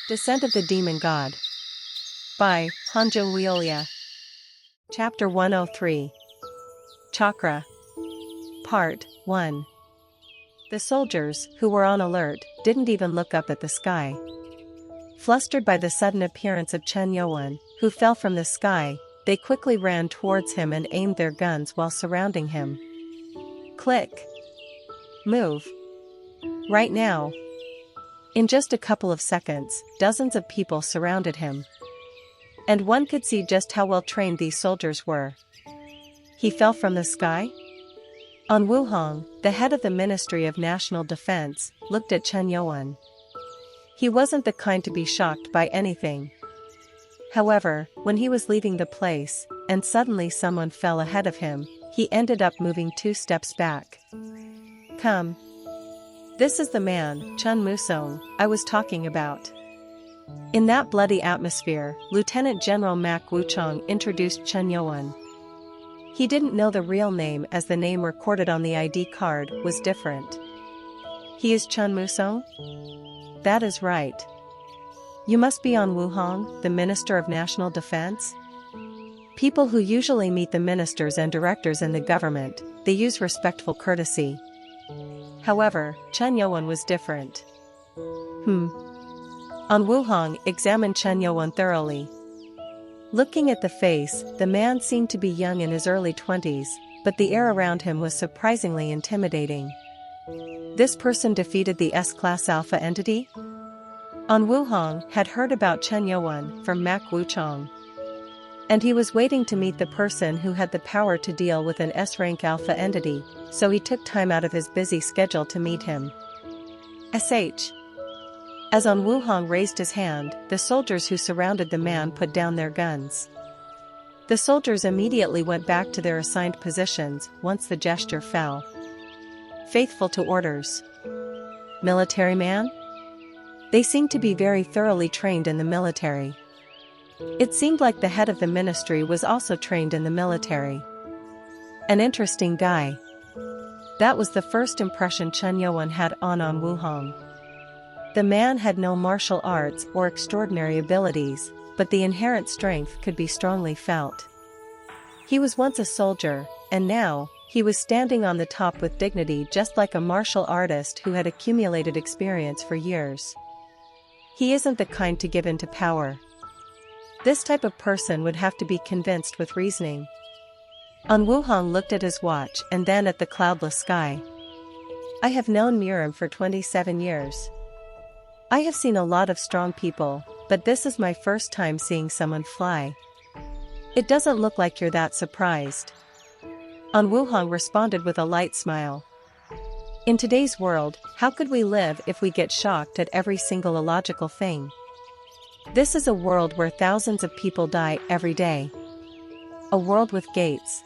Descent of the Demon God. By Hanjo Wiolia. Chapter 103. Chakra. Part 1. The soldiers, who were on alert, didn't even look up at the sky. Flustered by the sudden appearance of Chen Yuan, who fell from the sky, they quickly ran towards him and aimed their guns while surrounding him. Click. Move. Right now. In just a couple of seconds, dozens of people surrounded him. And one could see just how well trained these soldiers were. He fell from the sky? An Wuhong, the head of the Ministry of National Defense, looked at Chen Yuan. He wasn't the kind to be shocked by anything. However, when he was leaving the place, and suddenly someone fell ahead of him, he ended up moving 2 steps back. Come. This is the man, Chen Musong, I was talking about. In that bloody atmosphere, Lieutenant General Mak Wuchong introduced Chen Yuan. He didn't know the real name as the name recorded on the ID card was different. He is Chen Musong? That is right. You must be An Wuhong, the Minister of National Defense? People who usually meet the ministers and directors in the government, they use respectful courtesy. However, Chen Yuan was different. An Wuhong examined Chen Yuan thoroughly. Looking at the face, the man seemed to be young in his early 20s, but the air around him was surprisingly intimidating. This person defeated the S-Class Alpha entity? An Wuhong had heard about Chen Yuan from Mak Wuchong. And he was waiting to meet the person who had the power to deal with an S-rank Alpha entity, so he took time out of his busy schedule to meet him. SH. As An Wuhong raised his hand, the soldiers who surrounded the man put down their guns. The soldiers immediately went back to their assigned positions once the gesture fell. Faithful to orders. Military man? They seemed to be very thoroughly trained in the military. It seemed like the head of the ministry was also trained in the military. An interesting guy. That was the first impression Chen Yuan had on An Wuhong. The man had no martial arts or extraordinary abilities, but the inherent strength could be strongly felt. He was once a soldier, and now, he was standing on the top with dignity just like a martial artist who had accumulated experience for years. He isn't the kind to give in to power. This type of person would have to be convinced with reasoning. An Wuhong looked at his watch and then at the cloudless sky. I have known Murim for 27 years. I have seen a lot of strong people, but this is my first time seeing someone fly. It doesn't look like you're that surprised. An Wuhong responded with a light smile. In today's world, how could we live if we get shocked at every single illogical thing? This is a world where thousands of people die every day. A world with gates.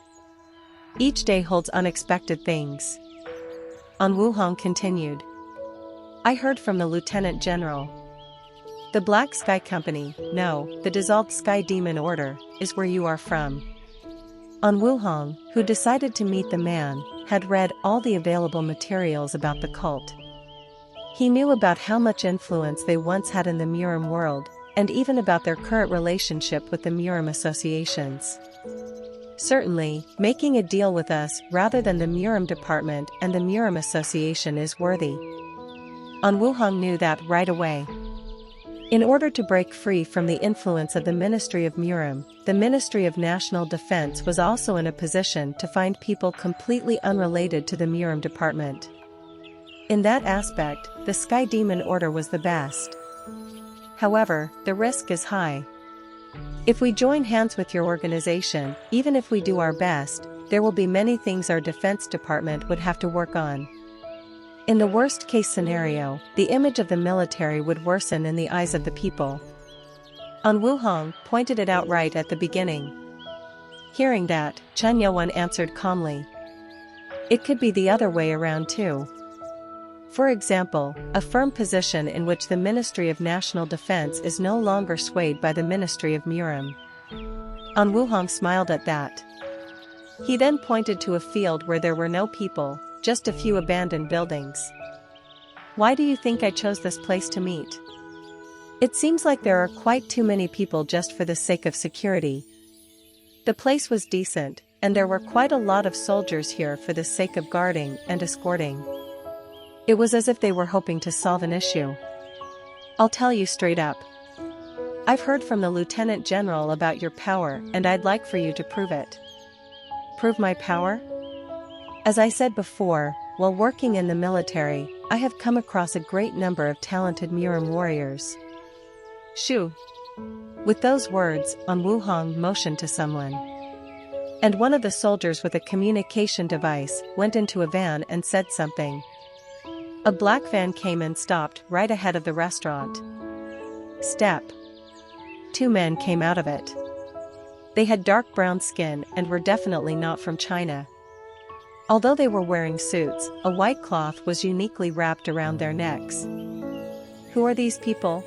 Each day holds unexpected things. An Wuhong continued. I heard from the Lieutenant General. The Black Sky Company, no, the dissolved Sky Demon Order, is where you are from. An Wuhong, who decided to meet the man, had read all the available materials about the cult. He knew about how much influence they once had in the Murim world, and even about their current relationship with the Murim associations. Certainly, making a deal with us rather than the Murim department and the Murim association is worthy. An Wuhong knew that right away. In order to break free from the influence of the Ministry of Murim, the Ministry of National Defense was also in a position to find people completely unrelated to the Murim department. In that aspect, the Sky Demon Order was the best. However, the risk is high. If we join hands with your organization, even if we do our best, there will be many things our Defense Department would have to work on. In the worst-case scenario, the image of the military would worsen in the eyes of the people. An Wuhong pointed it out right at the beginning. Hearing that, Chen Yuan answered calmly. It could be the other way around too. For example, a firm position in which the Ministry of National Defense is no longer swayed by the Ministry of Murim. An Wuhong smiled at that. He then pointed to a field where there were no people, just a few abandoned buildings. Why do you think I chose this place to meet? It seems like there are quite too many people just for the sake of security. The place was decent, and there were quite a lot of soldiers here for the sake of guarding and escorting. It was as if they were hoping to solve an issue. I'll tell you straight up. I've heard from the Lieutenant General about your power, and I'd like for you to prove it. Prove my power? As I said before, while working in the military, I have come across a great number of talented Murim warriors. Shoo! With those words, An Wuhong motioned to someone. And one of the soldiers with a communication device went into a van and said something. A black van came and stopped right ahead of the restaurant. Step. 2 men came out of it. They had dark brown skin and were definitely not from China. Although they were wearing suits, a white cloth was uniquely wrapped around their necks. Who are these people?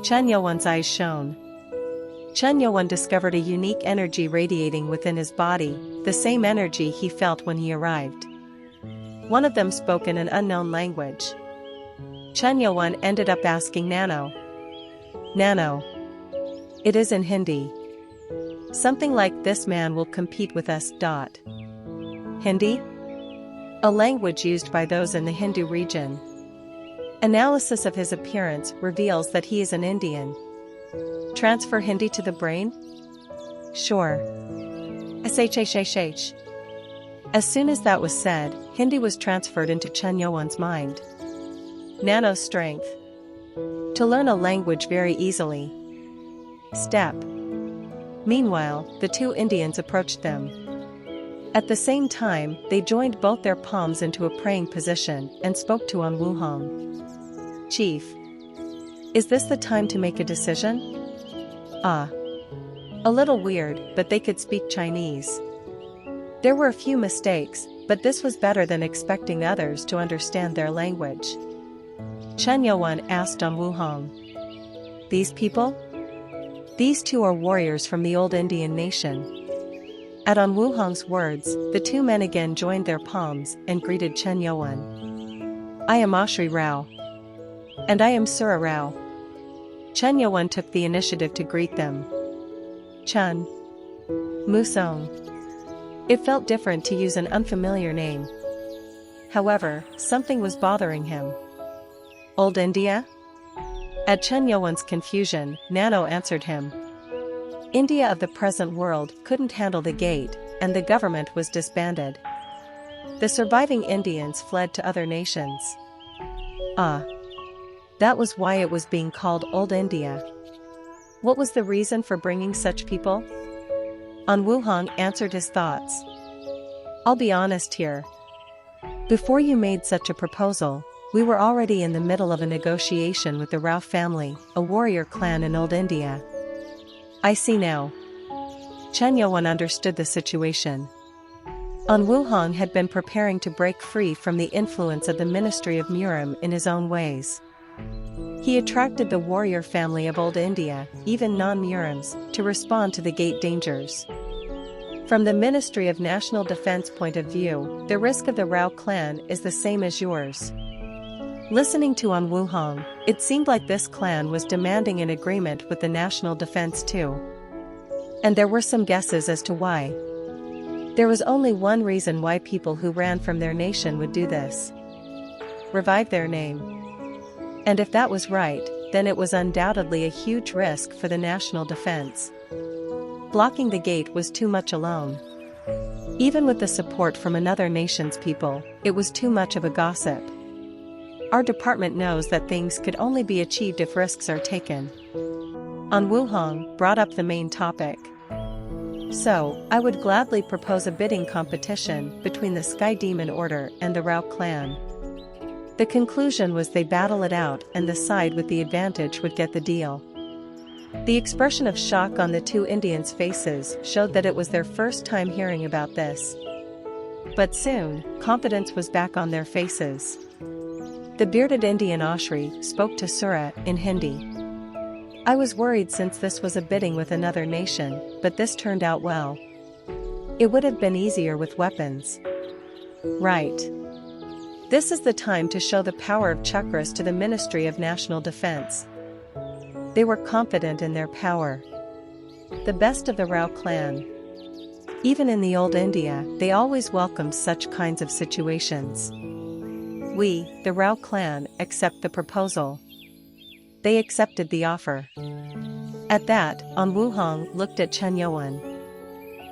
Chen Yuan's eyes shone. Chen Yuan discovered a unique energy radiating within his body, the same energy he felt when he arrived. One of them spoke in an unknown language. Chen Yuan ended up asking Nano. Nano. It is in Hindi. Something like this man will compete with us. Hindi? A language used by those in the Hindu region. Analysis of his appearance reveals that he is an Indian. Transfer Hindi to the brain? Sure. SHHHH. As soon as that was said, Hindi was transferred into Chen Yuan's mind. Nano's strength. To learn a language very easily. Step. Meanwhile, the 2 Indians approached them. At the same time, they joined both their palms into a praying position and spoke to An Wuhong. Chief. Is this the time to make a decision? A little weird, but they could speak Chinese. There were a few mistakes, but this was better than expecting others to understand their language. Chen Yuan asked An Wuhong. These people? These 2 are warriors from the old Indian nation. At An Wuhong's words, the 2 men again joined their palms and greeted Chen Yuan. I am Ashri Rao. And I am Sura Rao. Chen Yuan took the initiative to greet them. Chen. Musong. It felt different to use an unfamiliar name. However, something was bothering him. Old India? At Chen Yuan's confusion, Nano answered him. India of the present world couldn't handle the gate, and the government was disbanded. The surviving Indians fled to other nations. That was why it was being called Old India. What was the reason for bringing such people? An Wuhong answered his thoughts. I'll be honest here. Before you made such a proposal, we were already in the middle of a negotiation with the Ral family, a warrior clan in Old India. I see now. Chen Yuan understood the situation. An Wuhong had been preparing to break free from the influence of the Ministry of Murim in his own ways. He attracted the warrior family of Old India, even non-Murims, to respond to the gate dangers. From the Ministry of National Defense point of view, the risk of the Ral clan is the same as yours. Listening to An Wuhong, it seemed like this clan was demanding an agreement with the national defense too. And there were some guesses as to why. There was only one reason why people who ran from their nation would do this. Revive their name. And if that was right, then it was undoubtedly a huge risk for the national defense. Blocking the gate was too much alone. Even with the support from another nation's people, it was too much of a gossip. Our department knows that things could only be achieved if risks are taken. An Wuhong brought up the main topic. So, I would gladly propose a bidding competition between the Sky Demon Order and the Ral clan. The conclusion was they battle it out and the side with the advantage would get the deal. The expression of shock on the 2 Indians' faces showed that it was their first time hearing about this. But soon, confidence was back on their faces. The bearded Indian Ashri spoke to Sura in Hindi. I was worried since this was a bidding with another nation, but this turned out well. It would have been easier with weapons. Right. This is the time to show the power of chakras to the Ministry of National Defense. They were confident in their power. The best of the Ral clan. Even in the old India, they always welcomed such kinds of situations. We, the Ral clan, accept the proposal. They accepted the offer. At that, An Wuhong looked at Chen Yuan.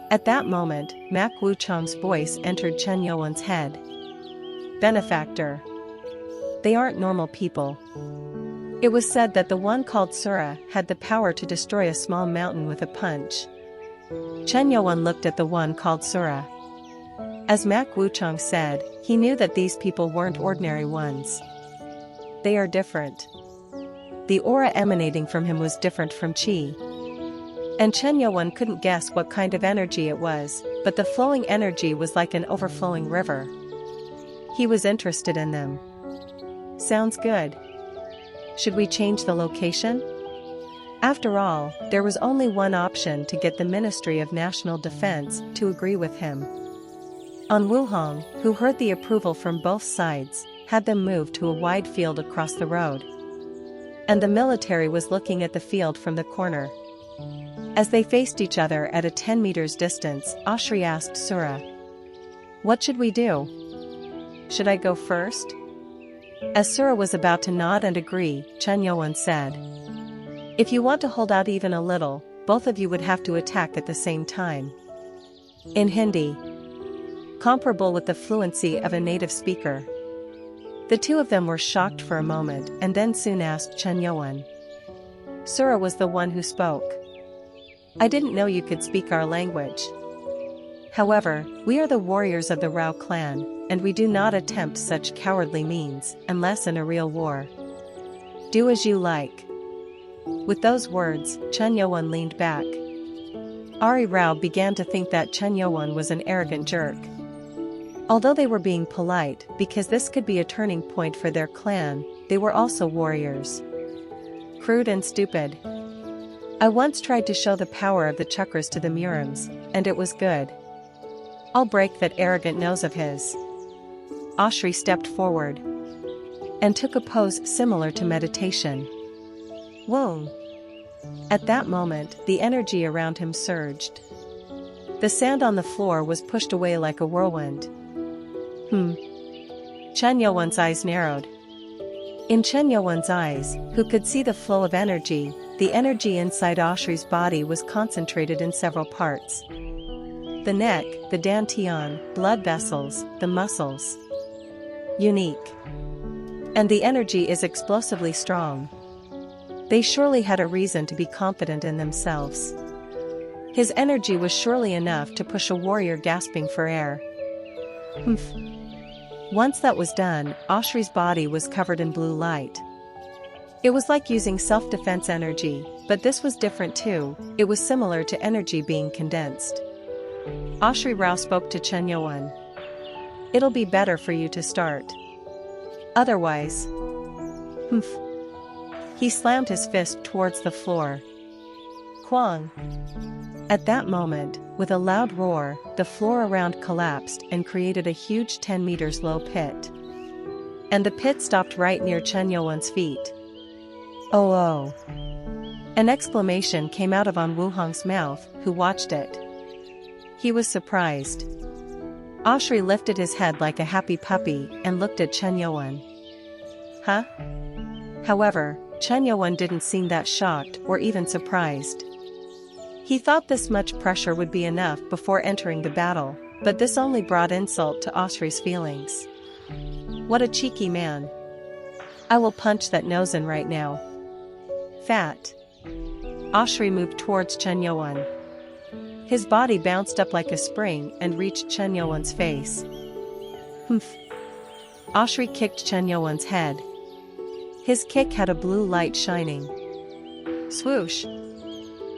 At that moment, Mak Wuchong's voice entered Chen Yuan's head. Benefactor. They aren't normal people. It was said that the one called Sura had the power to destroy a small mountain with a punch. Chen Yuan looked at the one called Sura. As Mak Wuchong said, he knew that these people weren't ordinary ones. They are different. The aura emanating from him was different from Qi. And Chen Yuan couldn't guess what kind of energy it was, but the flowing energy was like an overflowing river. He was interested in them. Sounds good. Should we change the location? After all, there was only one option to get the Ministry of National Defense to agree with him. An Wuhong, who heard the approval from both sides, had them moved to a wide field across the road. And the military was looking at the field from the corner. As they faced each other at a 10 meters distance, Ashri asked Sura, "What should we do? Should I go first?" As Sura was about to nod and agree, Chen Yuan said, "If you want to hold out even a little, both of you would have to attack at the same time." In Hindi, comparable with the fluency of a native speaker. The two of them were shocked for a moment and then soon asked Chen Yuan. Sura was the one who spoke. "I didn't know you could speak our language. However, we are the warriors of the Ral clan, and we do not attempt such cowardly means, unless in a real war. Do as you like." With those words, Chen Yuan leaned back. Ari Rao began to think that Chen Yuan was an arrogant jerk. Although they were being polite, because this could be a turning point for their clan, they were also warriors. Crude and stupid. I once tried to show the power of the chakras to the Murims, and it was good. I'll break that arrogant nose of his. Ashri stepped forward and took a pose similar to meditation. Whoa! At that moment, the energy around him surged. The sand on the floor was pushed away like a whirlwind. Chen Yuan's eyes narrowed. In Chen Yuan's eyes, who could see the flow of energy, the energy inside Ashri's body was concentrated in several parts. The neck, the dantian, blood vessels, the muscles. Unique. And the energy is explosively strong. They surely had a reason to be confident in themselves. His energy was surely enough to push a warrior gasping for air. Once that was done, Ashri's body was covered in blue light. It was like using self-defense energy, but this was different too. It was similar to energy being condensed. Ashri Rao spoke to Chen Yuan. "It'll be better for you to start. Otherwise..." He slammed his fist towards the floor. Quang! At that moment, with a loud roar, the floor around collapsed and created a huge 10 meters low pit. And the pit stopped right near Chen Yuan's feet. "Oh oh!" An exclamation came out of An Wuhong's mouth, who watched it. He was surprised. Ashri lifted his head like a happy puppy and looked at Chen Yuan. Huh? However, Chen Yuan didn't seem that shocked or even surprised. He thought this much pressure would be enough before entering the battle, but this only brought insult to Ashri's feelings. What a cheeky man. I will punch that nose in right now. Fat. Ashri moved towards Chen Yuan. His body bounced up like a spring and reached Chen Yuan's face. Ashri kicked Chen Yuan's head. His kick had a blue light shining. Swoosh!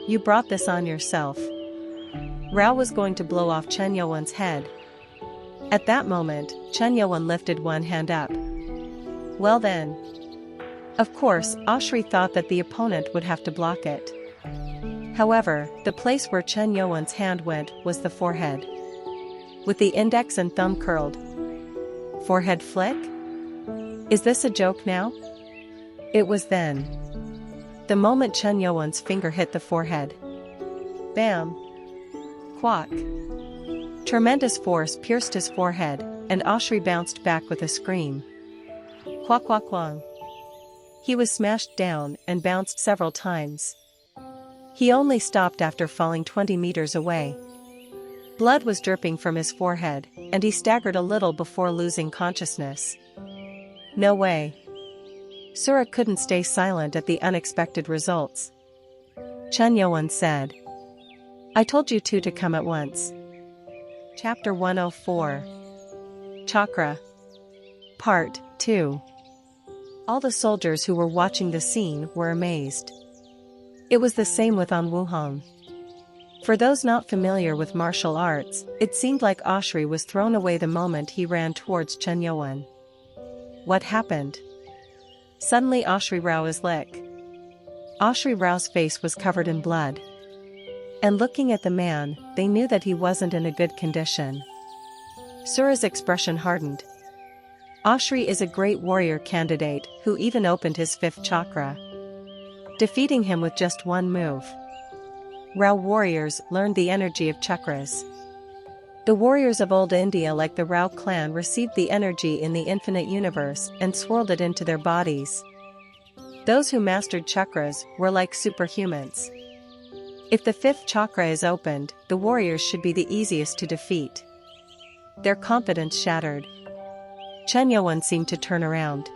You brought this on yourself. Rao was going to blow off Chen Yuan's head. At that moment, Chen Yuan lifted one hand up. Well then. Of course, Ashri thought that the opponent would have to block it. However, the place where Chen Yuan's hand went was the forehead. With the index and thumb curled. Forehead flick? Is this a joke now? It was then. the moment Chen Yuan's finger hit the forehead. Bam! Quack! Tremendous force pierced his forehead, and Oshri bounced back with a scream. Quack quack quang! He was smashed down and bounced several times. He only stopped after falling 20 meters away. Blood was dripping from his forehead, and he staggered a little before losing consciousness. No way. Sura couldn't stay silent at the unexpected results. Chen Yuan said, "I told you two to come at once." Chapter 104. Chakra. Part 2. All the soldiers who were watching the scene were amazed. It was the same with An Wuhong. For those not familiar with martial arts, it seemed like Oshri was thrown away the moment he ran towards Chen Yuan. What happened? Suddenly Oshri Rao is lick. Oshri Rao's face was covered in blood. And looking at the man, they knew that he wasn't in a good condition. Sura's expression hardened. Oshri is a great warrior candidate who even opened his 5th chakra, defeating him with just one move. Rao warriors learned the energy of chakras. The warriors of old India like the Ral Clan received the energy in the infinite universe and swirled it into their bodies. Those who mastered chakras were like superhumans. If the 5th chakra is opened, the warriors should be the easiest to defeat. Their confidence shattered. Chen Yuan seemed to turn around.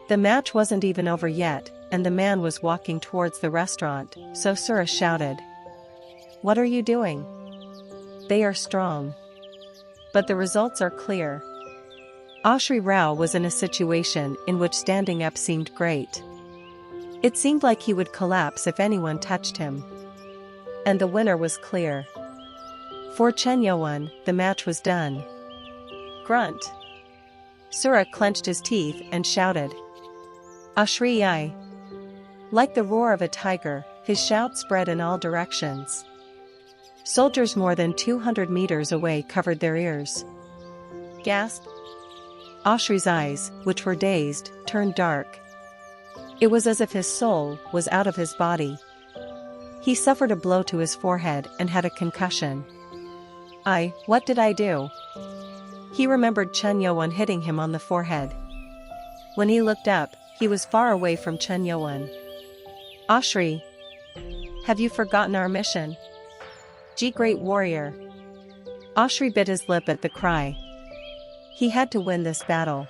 The match wasn't even over yet, and the man was walking towards the restaurant, so Sura shouted, "What are you doing? They are strong. But the results are clear." Oshri Rao was in a situation in which standing up seemed great. It seemed like he would collapse if anyone touched him. And the winner was clear. For Chen Yuan, the match was done. Grunt. Sura clenched his teeth and shouted, "Oshri Yai!" Like the roar of a tiger, his shout spread in all directions. Soldiers more than 200 meters away covered their ears. Gasp! Oshri's eyes, which were dazed, turned dark. It was as if his soul was out of his body. He suffered a blow to his forehead and had a concussion. What did I do? He remembered Chen Yuan hitting him on the forehead. When he looked up, he was far away from Chen Yuan. "Oshri, have you forgotten our mission? Ji great warrior." Oshri bit his lip at the cry. He had to win this battle.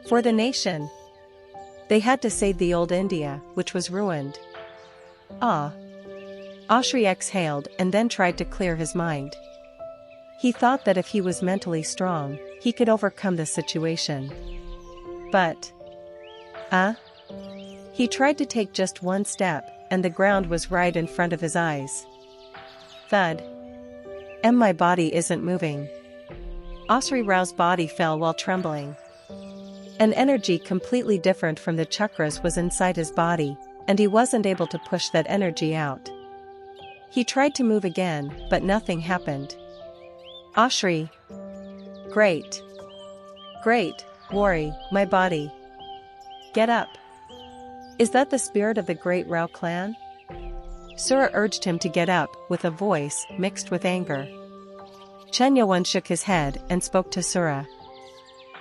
For the nation. They had to save the old India, which was ruined. Oshri exhaled and then tried to clear his mind. He thought that if he was mentally strong, he could overcome the situation. But... He tried to take just one step, and the ground was right in front of his eyes. Thud. And my body isn't moving. Oshri Rao's body fell while trembling. An energy completely different from the chakras was inside his body, and he wasn't able to push that energy out. He tried to move again, but nothing happened. Oshri. Great. Worry, my body. Get up. Is that the spirit of the great Ral Clan? Sura urged him to get up, with a voice mixed with anger. Chen Yuan shook his head and spoke to Sura.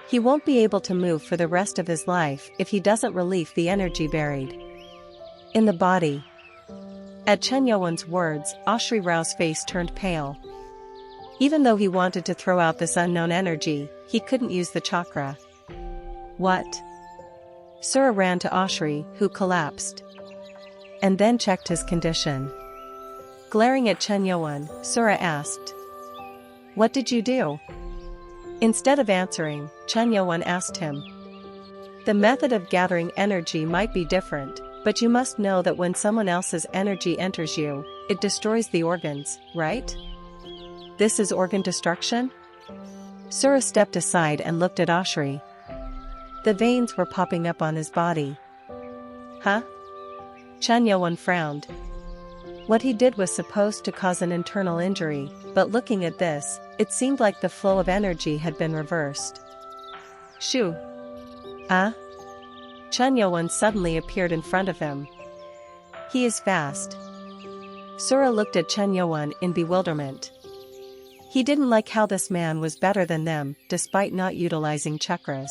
He won't be able to move for the rest of his life if he doesn't release the energy buried in the body. At Chen Yuan's words, Oshri Rao's face turned pale. Even though he wanted to throw out this unknown energy, he couldn't use the chakra. What? Sura ran to Oshri, who collapsed. And then checked his condition. Glaring at Chen Yuan, Sura asked, "What did you do?" Instead of answering, Chen Yuan asked him. The method of gathering energy might be different, but you must know that when someone else's energy enters you, it destroys the organs, right? This is organ destruction? Sura stepped aside and looked at Oshri. The veins were popping up on his body. Huh? Chen Yuan frowned. What he did was supposed to cause an internal injury, but looking at this, it seemed like the flow of energy had been reversed. Shoo! Chen Yuan suddenly appeared in front of him. He is fast. Sura looked at Chen Yuan in bewilderment. He didn't like how this man was better than them, despite not utilizing chakras.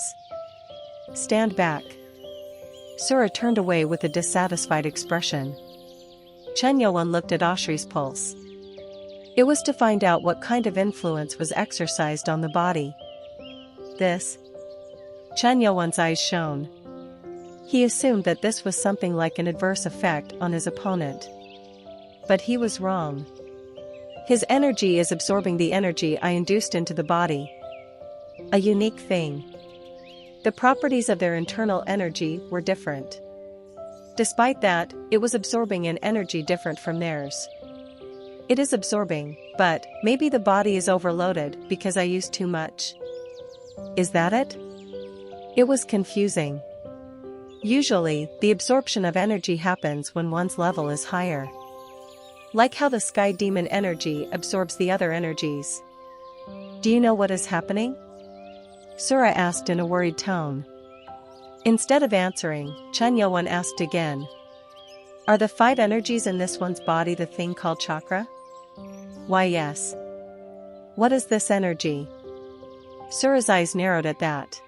Stand back. Sura turned away with a dissatisfied expression. Chen Yuan looked at Oshri's pulse. It was to find out what kind of influence was exercised on the body. This? Chen Yuan's eyes shone. He assumed that this was something like an adverse effect on his opponent. But he was wrong. His energy is absorbing the energy I induced into the body. A unique thing. The properties of their internal energy were different. Despite that, it was absorbing an energy different from theirs. It is absorbing, but maybe the body is overloaded because I used too much. Is that it? It was confusing. Usually, the absorption of energy happens when one's level is higher. Like how the sky demon energy absorbs the other energies. Do you know what is happening? Sura asked in a worried tone. Instead of answering, Chen Yuan asked again. Are the 5 energies in this one's body the thing called chakra? Why yes. What is this energy? Sura's eyes narrowed at that.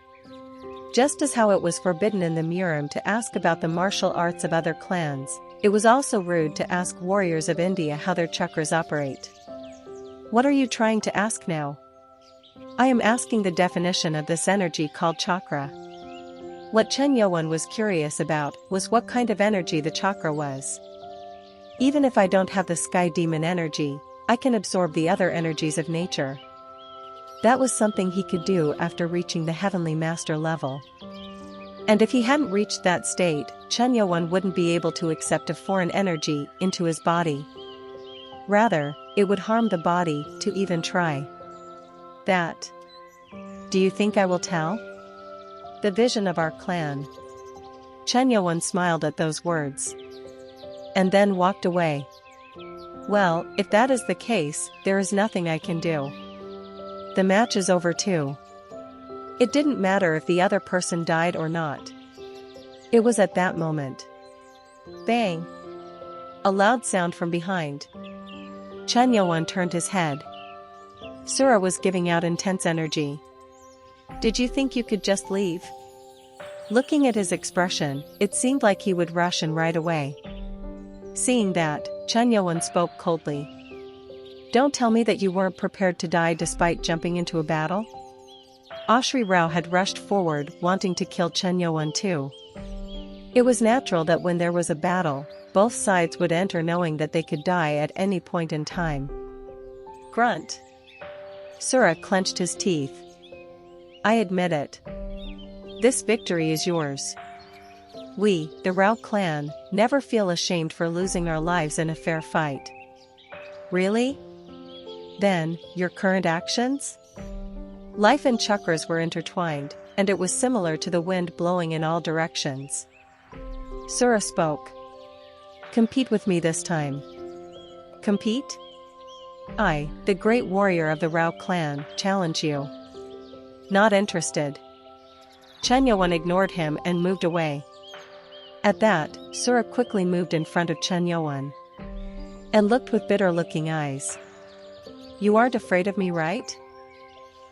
Just as how it was forbidden in the Murim to ask about the martial arts of other clans, it was also rude to ask warriors of India how their chakras operate. What are you trying to ask now? I am asking the definition of this energy called chakra. What Chen Yuan was curious about was what kind of energy the chakra was. Even if I don't have the sky demon energy, I can absorb the other energies of nature. That was something he could do after reaching the heavenly master level. And if he hadn't reached that state, Chen Yuan wouldn't be able to accept a foreign energy into his body. Rather, it would harm the body to even try that. Do you think I will tell? The vision of our clan. Chen Yuan smiled at those words. And then walked away. Well, if that is the case, there is nothing I can do. The match is over too. It didn't matter if the other person died or not. It was at that moment. Bang! A loud sound from behind. Chen Yuan turned his head. Sura was giving out intense energy. Did you think you could just leave? Looking at his expression, it seemed like he would rush and right away. Seeing that, Chen Yuan spoke coldly. Don't tell me that you weren't prepared to die despite jumping into a battle? Oshri Rao had rushed forward wanting to kill Chen Yuan too. It was natural that when there was a battle, both sides would enter knowing that they could die at any point in time. Grunt. Sura clenched his teeth. I admit it. This victory is yours. We, the Ral Clan, never feel ashamed for losing our lives in a fair fight. Really? Then, your current actions? Life and chakras were intertwined, and it was similar to the wind blowing in all directions. Sura spoke. Compete with me this time. Compete? I, the great warrior of the Ral Clan, challenge you. Not interested. Chen Yuan ignored him and moved away. At that, Sura quickly moved in front of Chen Yuan. And looked with bitter-looking eyes. You aren't afraid of me, right?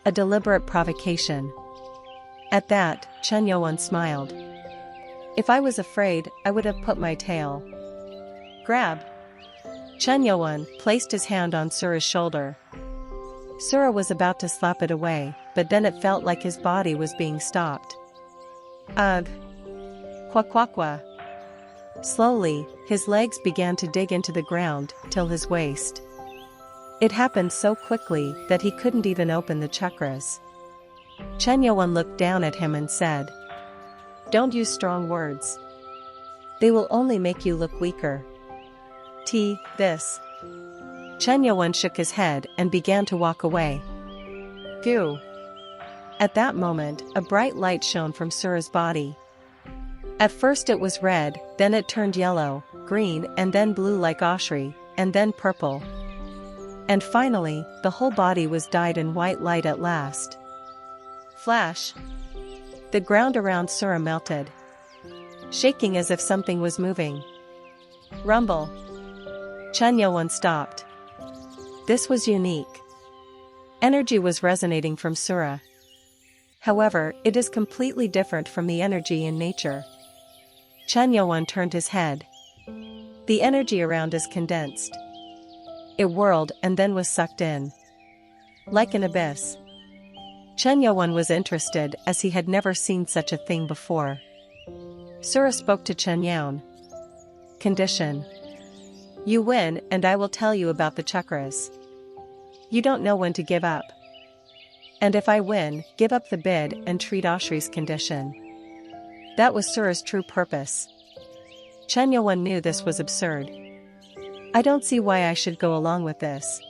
A deliberate provocation. At that, Chen Yuan smiled. If I was afraid, I would have put my tail. Grab. Chen Yuan placed his hand on Sura's shoulder. Sura was about to slap it away, but then it felt like his body was being stopped. Ugh. Quack quack quack. Slowly, his legs began to dig into the ground, till his waist. It happened so quickly that he couldn't even open the chakras. Chen Yuan looked down at him and said, Don't use strong words. They will only make you look weaker. This. Chen Yuan shook his head and began to walk away. Goo. At that moment, a bright light shone from Sura's body. At first it was red, then it turned yellow, green and then blue like Oshri, and then purple. And finally, the whole body was dyed in white light at last. Flash. The ground around Sura melted. Shaking as if something was moving. Rumble. Chen Yuan stopped. This was unique. Energy was resonating from Sura. However, it is completely different from the energy in nature. Chen Yuan turned his head. The energy around is condensed. It whirled and then was sucked in. Like an abyss. Chen Yuan was interested as he had never seen such a thing before. Sura spoke to Chen Yuan. Condition. You win and I will tell you about the chakras. You don't know when to give up. And if I win, give up the bid and treat Oshri's condition. That was Sura's true purpose. Chen Yuan knew this was absurd. I don't see why I should go along with this.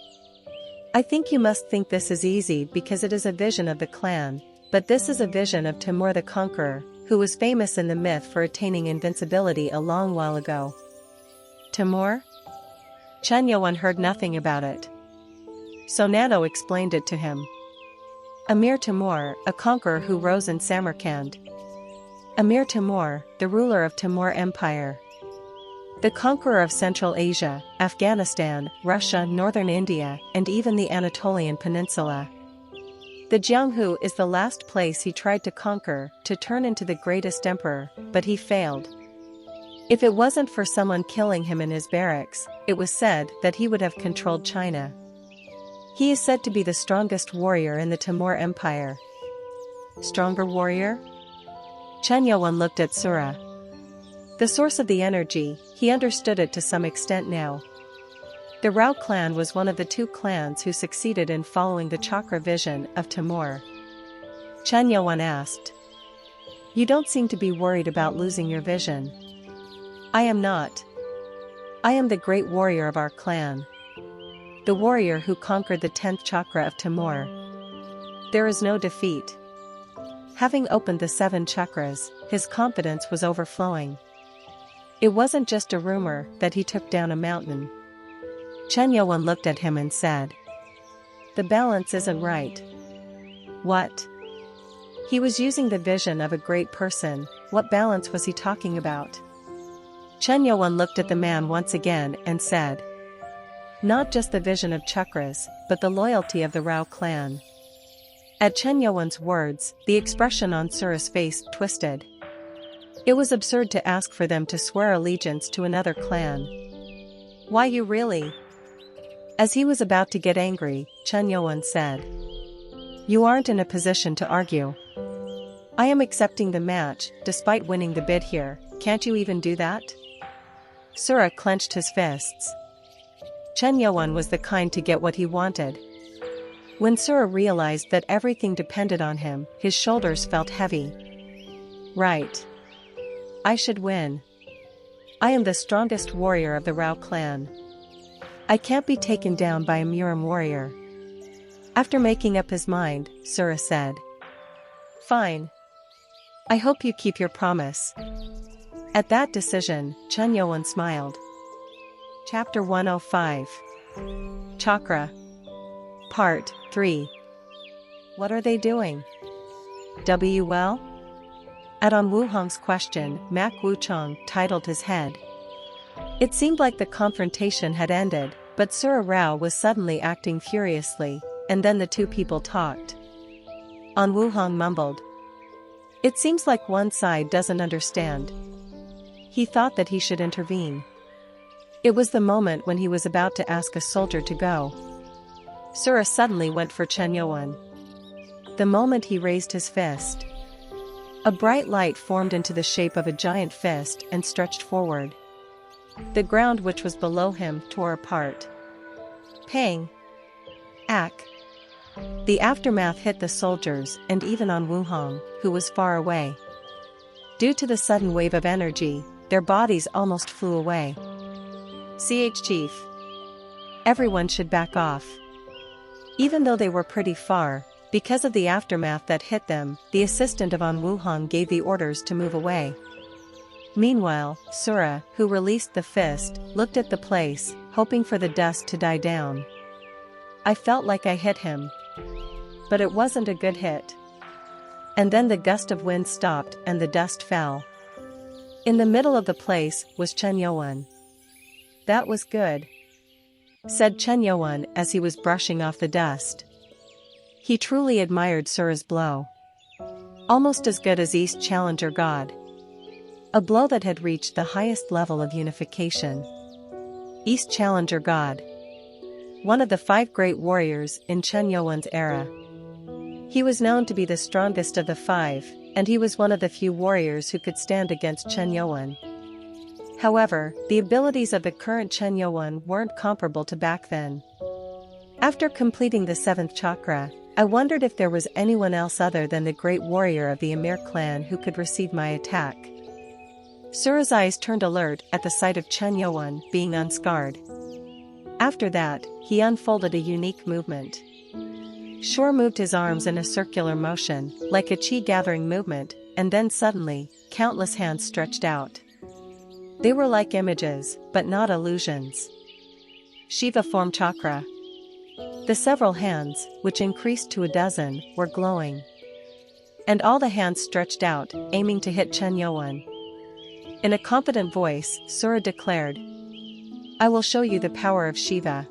I think you must think this is easy because it is a vision of the clan, but this is a vision of Timur the Conqueror, who was famous in the myth for attaining invincibility a long while ago. Timur? Chen Yuan heard nothing about it. So Nano explained it to him. Amir Timur, a conqueror who rose in Samarkand. Amir Timur, the ruler of Timur Empire. The conqueror of Central Asia, Afghanistan, Russia, northern India, and even the Anatolian Peninsula. The Jianghu is the last place he tried to conquer, to turn into the greatest emperor, but he failed. If it wasn't for someone killing him in his barracks, it was said that he would have controlled China. He is said to be the strongest warrior in the Timur Empire. Stronger warrior? Chen Yuan looked at Sura. The source of the energy, he understood it to some extent now. The Ral Clan was one of the two clans who succeeded in following the chakra vision of Timur. Chen Yuan asked. You don't seem to be worried about losing your vision. I am not. I am the great warrior of our clan. The warrior who conquered the 10th chakra of Timur. There is no defeat. Having opened the 7 chakras, his confidence was overflowing. It wasn't just a rumor that he took down a mountain. Chen Yuan looked at him and said. The balance isn't right. What? He was using the vision of a great person. What balance was he talking about? Chen Yuan looked at the man once again and said. Not just the vision of chakras, but the loyalty of the Ral clan. At Chen Yuan's words, the expression on Sura's face twisted. It was absurd to ask for them to swear allegiance to another clan. Why you really? As he was about to get angry, Chen Yuan said. You aren't in a position to argue. I am accepting the match, despite winning the bid here. Can't you even do that? Sura clenched his fists. Chen Yuan was the kind to get what he wanted. When Sura realized that everything depended on him, his shoulders felt heavy. Right. I should win. I am the strongest warrior of the Ral clan. I can't be taken down by a Murim warrior. After making up his mind, Sura said. Fine. I hope you keep your promise. At that decision, Chen Yuan smiled. Chapter 105. Chakra. Part 3. What are they doing? Well? At On Wuhong's question, Mak Wuchong titled his head. It seemed like the confrontation had ended, but Sura Rao was suddenly acting furiously, and then the two people talked. On Wuhong mumbled. It seems like one side doesn't understand. He thought that he should intervene. It was the moment when he was about to ask a soldier to go. Sura suddenly went for Chen Yuan. The moment he raised his fist, a bright light formed into the shape of a giant fist and stretched forward. The ground which was below him tore apart. Pang! Ack! The aftermath hit the soldiers and even on Wuhong, who was far away. Due to the sudden wave of energy, their bodies almost flew away. CH Chief. Everyone should back off. Even though they were pretty far, because of the aftermath that hit them, the assistant of An Wuhong gave the orders to move away. Meanwhile, Sura, who released the fist, looked at the place, hoping for the dust to die down. I felt like I hit him. But it wasn't a good hit. And then the gust of wind stopped and the dust fell. In the middle of the place was Chen Yuan. That was good, said Chen Yuan as he was brushing off the dust. He truly admired Sura's blow. Almost as good as East Challenger God. A blow that had reached the highest level of unification. East Challenger God. One of the 5 great warriors in Chen Yuan's era. He was known to be the strongest of the 5, and he was one of the few warriors who could stand against Chen Yuan. However, the abilities of the current Chen Yuan weren't comparable to back then. After completing the 7th chakra, I wondered if there was anyone else other than the great warrior of the Ral clan who could receive my attack. Sura's eyes turned alert at the sight of Chen Yuan being unscarred. After that, he unfolded a unique movement. Sura moved his arms in a circular motion, like a chi-gathering movement, and then suddenly, countless hands stretched out. They were like images, but not illusions. Shiva form chakra. The several hands, which increased to a dozen, were glowing. And all the hands stretched out, aiming to hit Chen Yuan. In a confident voice, Sura declared, "I will show you the power of Shiva.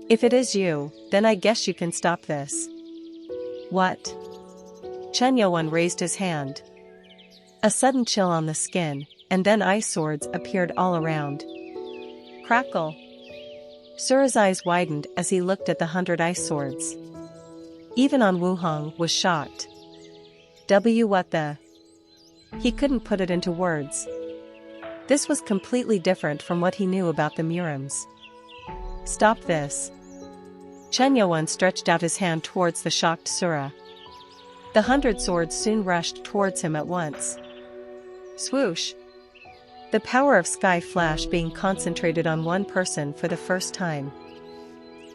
If it is you, then I guess you can stop this." What? Chen Yuan raised his hand. A sudden chill on the skin, and then ice swords appeared all around. Crackle. Sura's eyes widened as he looked at the 100 ice swords. Even An Wuhong was shocked. What the? He couldn't put it into words. This was completely different from what he knew about the Murims. Stop this. Chen Yuan stretched out his hand towards the shocked Sura. The 100 swords soon rushed towards him at once. Swoosh! The power of sky flash being concentrated on one person for the first time.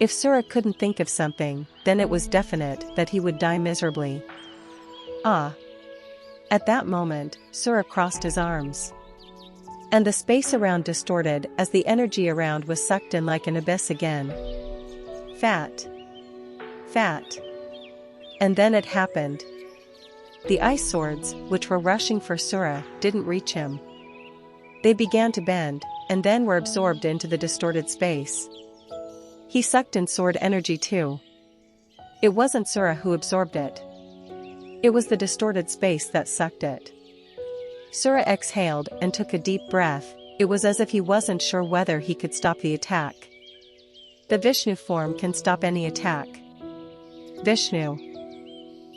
If Sura couldn't think of something, then it was definite that he would die miserably. Ah! At that moment, Sura crossed his arms. And the space around distorted as the energy around was sucked in like an abyss again. Fat. Fat. And then it happened. The ice swords, which were rushing for Sura, didn't reach him. They began to bend, and then were absorbed into the distorted space. He sucked in sword energy too. It wasn't Sura who absorbed it. It was the distorted space that sucked it. Sura exhaled and took a deep breath. It was as if he wasn't sure whether he could stop the attack. The Vishnu form can stop any attack. Vishnu.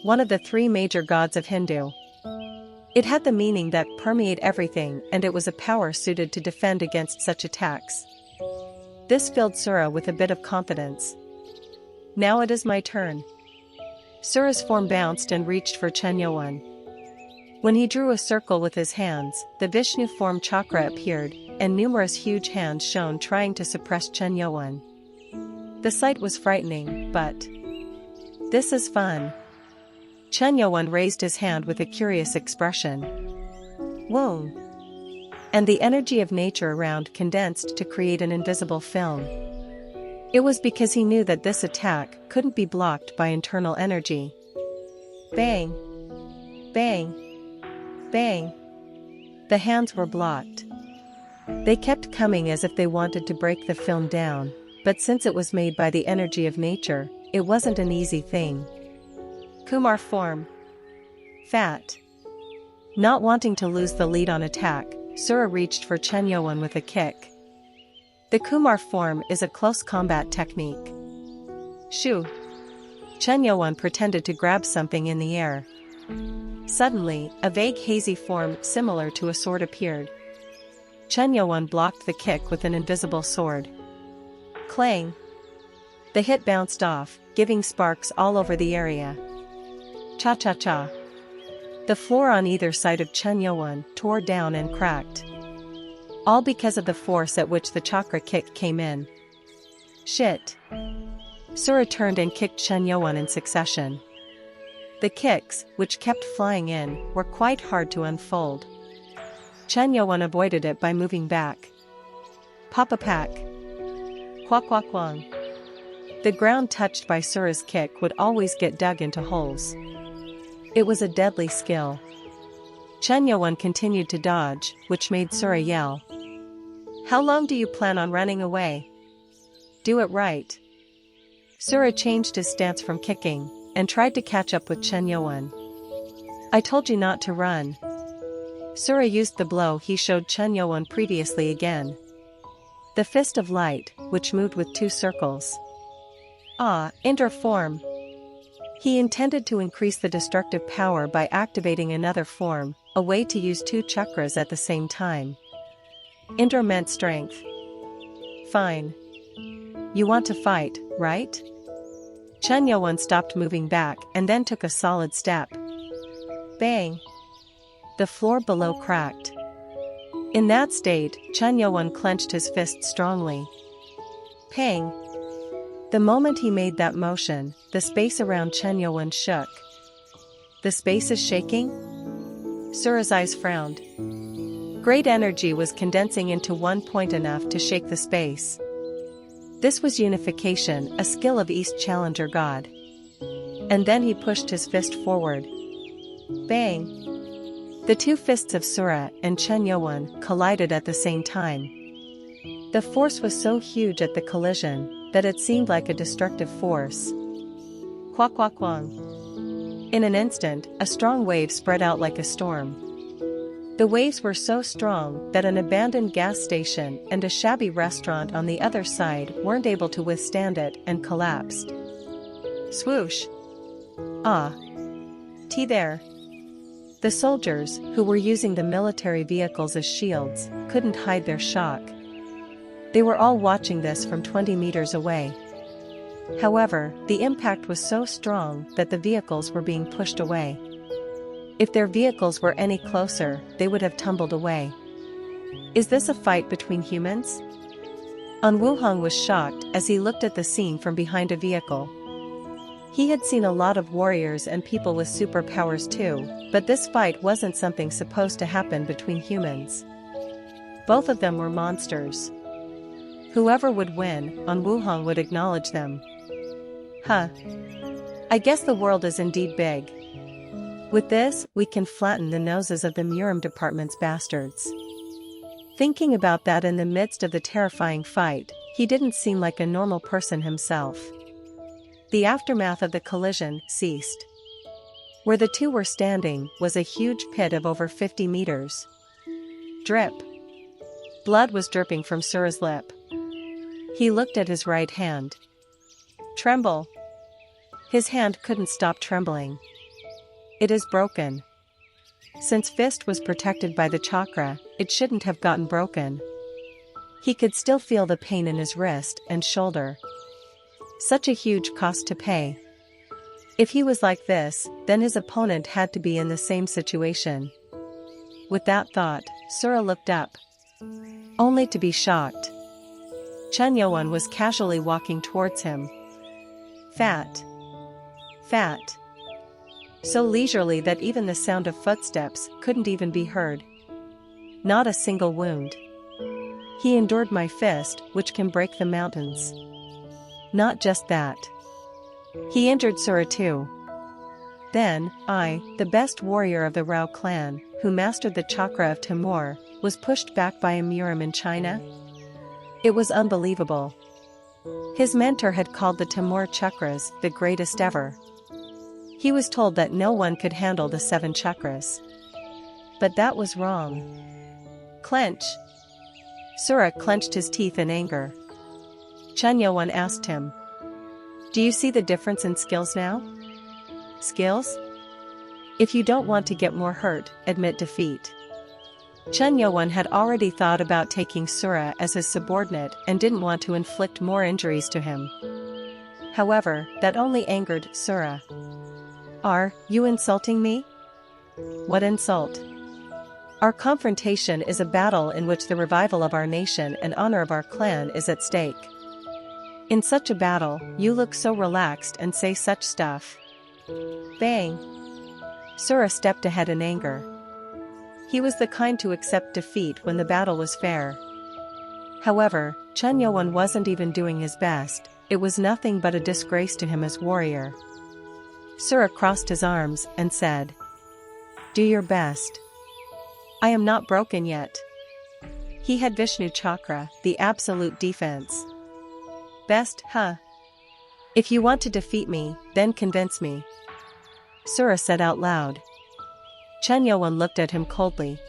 One of the 3 major gods of Hindu. It had the meaning that permeate everything, and it was a power suited to defend against such attacks. This filled Sura with a bit of confidence. Now it is my turn. Sura's form bounced and reached for Chen Yuan. When he drew a circle with his hands, the Vishnu form chakra appeared, and numerous huge hands shone trying to suppress Chen Yuan. The sight was frightening, but this is fun. Chen Yuan raised his hand with a curious expression. Whoa! And the energy of nature around condensed to create an invisible film. It was because he knew that this attack couldn't be blocked by internal energy. Bang! Bang! Bang! The hands were blocked. They kept coming as if they wanted to break the film down, but since it was made by the energy of nature, it wasn't an easy thing. Kumar form. Fat. Not wanting to lose the lead on attack, Sura reached for Chen Yuan with a kick. The Kumar form is a close combat technique. Shoo! Chen Yuan pretended to grab something in the air. Suddenly, a vague hazy form similar to a sword appeared. Chen Yuan blocked the kick with an invisible sword. Clang! The hit bounced off, giving sparks all over the area. Cha-cha-cha. The floor on either side of Chen Yuan tore down and cracked. All because of the force at which the chakra kick came in. Shit! Sura turned and kicked Chen Yuan in succession. The kicks, which kept flying in, were quite hard to unfold. Chen Yuan avoided it by moving back. Pop-a-pack. Quack-quack-quang. The ground touched by Sura's kick would always get dug into holes. It was a deadly skill. Chen Yuan continued to dodge, which made Sura yell. How long do you plan on running away? Do it right. Sura changed his stance from kicking, and tried to catch up with Chen Yuan. I told you not to run. Sura used the blow he showed Chen Yuan previously again. The fist of light, which moved with 2 circles. Inter form. He intended to increase the destructive power by activating another form, a way to use 2 chakras at the same time. Inter meant strength. Fine. You want to fight, right? Chen Yuan stopped moving back and then took a solid step. Bang! The floor below cracked. In that state, Chen Yuan clenched his fist strongly. Pang! The moment he made that motion, the space around Chen Yuan shook. The space is shaking? Sura's eyes frowned. Great energy was condensing into one point enough to shake the space. This was unification, a skill of East Challenger God. And then he pushed his fist forward. Bang! The 2 fists of Sura and Chen Yuan collided at the same time. The force was so huge at the collision that it seemed like a destructive force. Quack quack quang. In an instant, a strong wave spread out like a storm. The waves were so strong that an abandoned gas station and a shabby restaurant on the other side weren't able to withstand it and collapsed. Swoosh! There. The soldiers, who were using the military vehicles as shields, couldn't hide their shock. They were all watching this from 20 meters away. However, the impact was so strong that the vehicles were being pushed away. If their vehicles were any closer, they would have tumbled away. Is this a fight between humans? An Wuhang was shocked as he looked at the scene from behind a vehicle. He had seen a lot of warriors and people with superpowers too, but this fight wasn't something supposed to happen between humans. Both of them were monsters. Whoever would win, An Wuhang would acknowledge them. I guess the world is indeed big. With this, we can flatten the noses of the Murim department's bastards. Thinking about that in the midst of the terrifying fight, he didn't seem like a normal person himself. The aftermath of the collision ceased. Where the 2 were standing was a huge pit of over 50 meters. Drip. Blood was dripping from Sura's lip. He looked at his right hand. Tremble. His hand couldn't stop trembling. It is broken. Since fist was protected by the chakra, it shouldn't have gotten broken. He could still feel the pain in his wrist and shoulder. Such a huge cost to pay. If he was like this, then his opponent had to be in the same situation. With that thought, Sura looked up. Only to be shocked. Chen Yuan was casually walking towards him. Fat. So leisurely that even the sound of footsteps couldn't even be heard. Not a single wound. He endured my fist, which can break the mountains. Not just that. He injured Sura too. Then, I, the best warrior of the Ral Clan, who mastered the chakra of Timur, was pushed back by a Murim in China? It was unbelievable. His mentor had called the Timur chakras the greatest ever. He was told that no one could handle the 7 chakras. But that was wrong. Clench. Sura clenched his teeth in anger. Chen Yuan asked him. Do you see the difference in skills now? Skills? If you don't want to get more hurt, admit defeat. Chen Yuan had already thought about taking Sura as his subordinate and didn't want to inflict more injuries to him. However, that only angered Sura. Are you insulting me? What insult? Our confrontation is a battle in which the revival of our nation and honor of our clan is at stake. In such a battle, you look so relaxed and say such stuff. Bang! Sura stepped ahead in anger. He was the kind to accept defeat when the battle was fair. However, Chen Yuan wasn't even doing his best. It was nothing but a disgrace to him as warrior. Sura crossed his arms and said, Do your best. I am not broken yet. He had Vishnu Chakra, the absolute defense. Best, huh? If you want to defeat me, then convince me. Sura said out loud. Chen Yuan looked at him coldly.